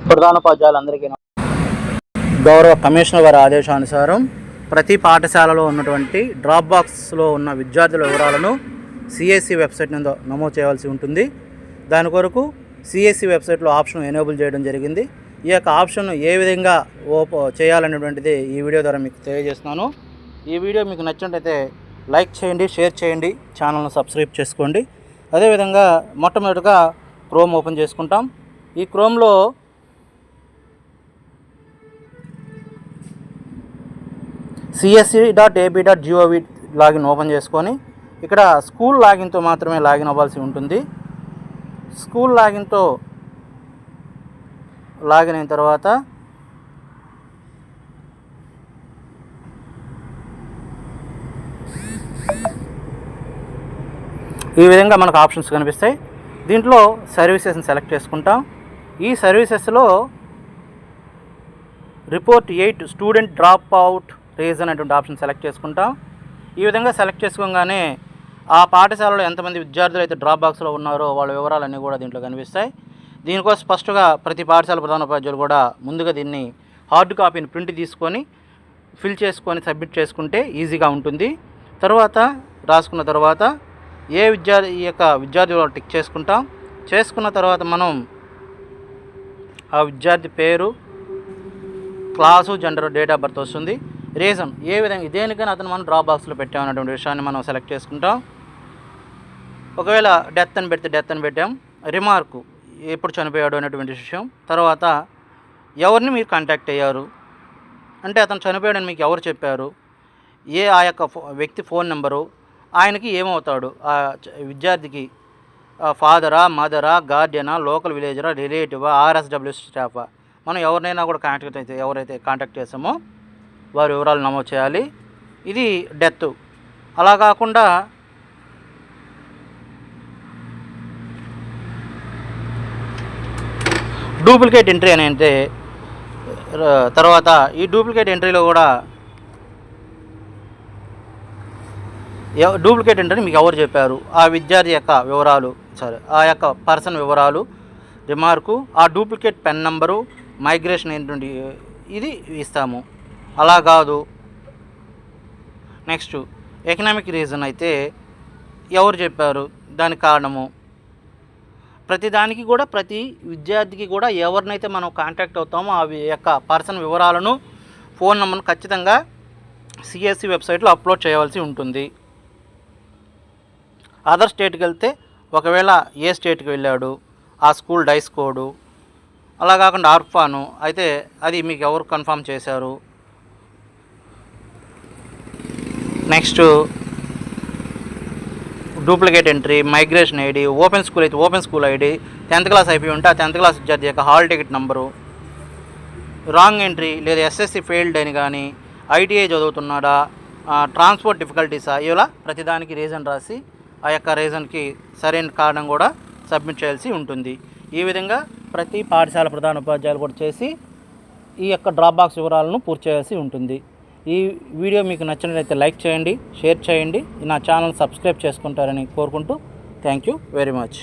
ప్రధానోపాధ్యాయులందరికీ గౌరవ కమిషనర్ గారి ఆదేశానుసారం ప్రతి పాఠశాలలో ఉన్నటువంటి డ్రాప్ బాక్స్లో ఉన్న విద్యార్థుల వివరాలను సిఎస్సి వెబ్సైట్ నుండి నమోదు చేయవలసి ఉంటుంది. దాని కొరకు సిఎస్సి వెబ్సైట్లో ఆప్షన్ ఎనేబుల్ చేయడం జరిగింది. ఈ యొక్క ఆప్షన్ ఏ విధంగా చేయాలనేటువంటిది ఈ వీడియో ద్వారా మీకు తెలియజేస్తున్నాను. ఈ వీడియో మీకు నచ్చినట్లయితే లైక్ చేయండి, షేర్ చేయండి, ఛానల్ను సబ్స్క్రైబ్ చేసుకోండి. అదేవిధంగా మొట్టమొదటిగా క్రోమ్ ఓపెన్ చేసుకుంటాం. ఈ క్రోమ్లో csc.ab.gov లాగిన్ ఓపెన్ చేసుకొని ఇక్కడ స్కూల్ లాగిన్తో మాత్రమే లాగిన్ అవ్వాల్సి ఉంటుంది. స్కూల్ లాగిన్తో లాగిన్ అయిన తర్వాత ఈ విధంగా మనకు ఆప్షన్స్ కనిపిస్తాయి. దీంట్లో సర్వీసెస్ని సెలెక్ట్ చేసుకుంటాం. ఈ సర్వీసెస్లో report 8 student drop out reason అటువంటి ఆప్షన్ సెలెక్ట్ చేసుకుంటాం. ఈ విధంగా సెలెక్ట్ చేసుకోగానే ఆ పాఠశాలలో ఎంతమంది విద్యార్థులు అయితే డ్రాప్ బాక్స్లో ఉన్నారో వాళ్ళ వివరాలన్నీ కూడా దీంట్లో కనిపిస్తాయి. దీనికోసం ఫస్ట్గా ప్రతి పాఠశాల ప్రధానోపాధ్యాయులు కూడా ముందుగా దీన్ని హార్డ్ కాపీని ప్రింట్ తీసుకొని ఫిల్ చేసుకొని సబ్మిట్ చేసుకుంటే ఈజీగా ఉంటుంది. తర్వాత రాసుకున్న తర్వాత ఈ యొక్క విద్యార్థి వివరాలు టిక్ చేసుకుంటాం. చేసుకున్న తర్వాత మనం ఆ విద్యార్థి పేరు, class, gender, date of birth వస్తుంది. రీజన్ ఏ విధంగా దేనికైనా అతను మనం డ్రాప్ బాక్స్లో పెట్టామన్నటువంటి విషయాన్ని మనం సెలెక్ట్ చేసుకుంటాం. ఒకవేళ డెత్ అని పెడితే డెత్ అని పెట్టాం. రిమార్కు ఎప్పుడు చనిపోయాడు అనేటువంటి విషయం. తర్వాత ఎవరిని మీరు కాంటాక్ట్ అయ్యారు అంటే అతను చనిపోయాడని మీకు ఎవరు చెప్పారు, ఆ యొక్క వ్యక్తి ఫోన్ నెంబరు, ఆయనకి ఏమవుతాడు, ఆ విద్యార్థికి ఫాదరా, మదరా, గార్డియనా, లోకల్ విలేజరా, రిలేటివా, ఆర్ఎస్డబ్ల్యూ స్టాఫా, మనం ఎవరినైనా కూడా ఎవరైతే కాంటాక్ట్ చేసామో వారి వివరాలు నమోదు చేయాలి. ఇది డెత్. అలా కాకుండా డూప్లికేట్ ఎంట్రీ అని అంటే తర్వాత ఈ డూప్లికేట్ ఎంట్రీలో కూడా డూప్లికేట్ ఎంట్రీ మీకు ఎవరు చెప్పారు, ఆ విద్యార్థి యొక్క వివరాలు, ఆ యొక్క పర్సన్ వివరాలు, రిమార్కు, ఆ డూప్లికేట్ పెన్ నంబరు, మైగ్రేషన్ ఏంటంటే ఇది ఇస్తాము. అలా కాదు. నెక్స్ట్ ఎకనామిక్ రీజన్ అయితే ఎవరు చెప్పారు, దానికి కారణము. ప్రతిదానికి కూడా ప్రతి విద్యార్థికి కూడా ఎవరినైతే మనం కాంటాక్ట్ అవుతామో ఆ యొక్క పర్సన్ వివరాలను, ఫోన్ నెంబర్ను ఖచ్చితంగా సిఎస్సి వెబ్సైట్లో అప్లోడ్ చేయవలసి ఉంటుంది. అదర్ స్టేట్కి వెళ్తే ఒకవేళ ఏ స్టేట్కి వెళ్ళాడు, ఆ స్కూల్ డైస్ కోడు, అలా కాకుండా ఆర్ఫాను అయితే అది మీకు ఎవరు కన్ఫర్మ్ చేశారు. Next duplicate entry, migration ID, open school అయితే open school ID, 10th class అయిపోయి ఉంటే ఆ 10th క్లాస్ విద్యార్థి యొక్క hall ticket number, wrong entry లేదా ఎస్ఎస్సి ఫెయిల్డ్ అని కానీ, ఐటీఐ చదువుతున్నాడా, ట్రాన్స్పోర్ట్ డిఫికల్టీసా, ఇలా ప్రతిదానికి రీజన్ రాసి ఆ యొక్క రీజన్కి సరైన కారణం కూడా సబ్మిట్ చేయాల్సి ఉంటుంది. ఈ విధంగా ప్రతి పాఠశాల ప్రధానోపాధ్యాయులు కూడా చేసి ఈ యొక్క డ్రాప్ బాక్స్ వివరాలను పూర్తి చేయాల్సి ఉంటుంది. ఈ వీడియో మీకు నచ్చినట్లయితే లైక్ చేయండి, షేర్ చేయండి, నా ఛానల్ సబ్స్క్రైబ్ చేసుకుంటారని కోరుకుంటూ థ్యాంక్ యూ వెరీ మచ్.